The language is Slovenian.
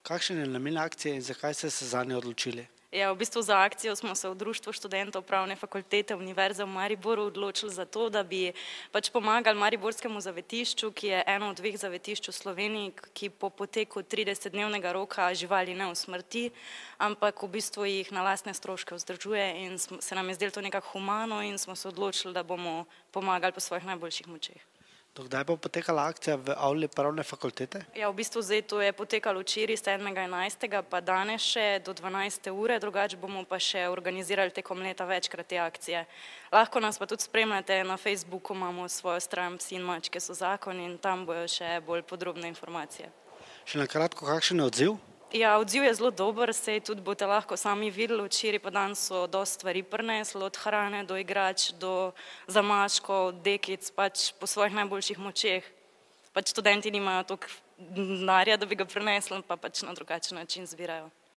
Kakšen je namen akcije in zakaj ste se zanje odločili? Ja, v bistvu za akcijo smo se v Društvu študentov Pravne fakultete Univerze v Mariboru odločili za to, da bi pač pomagali Mariborskemu zavetišču, ki je eno od dveh zavetišč v Sloveniji, ki po poteku 30-dnevnega roka živali ne usmrti, ampak v bistvu jih na lastne stroške vzdržuje in se nam je zdelo to nekako humano in smo se odločili, da bomo pomagali po svojih najboljših močeh. Do kdaj bo potekala akcija v avli Pravne fakultete? Ja, v bistvu zdaj to je potekalo včeraj 7.11. pa danes še do 12. ure, drugače bomo pa še organizirali tekom leta večkrat te akcije. Lahko nas pa tudi spremljate na Facebooku, imamo svojo stran Psi in mačke so zakon in tam bojo še bolj podrobne informacije. Še na kratko, kakšen je odziv? Ja, odziv je zelo dober, sej tudi boste lahko sami videli, včeraj pa dan so dosti stvari prinesli, od hrane do igrač, do zamaškov, dekic, pač po svojih najboljših močeh. Pač študenti nimajo toliko denarja, da bi ga prinesli, pa pač na drugačen način zbirajo.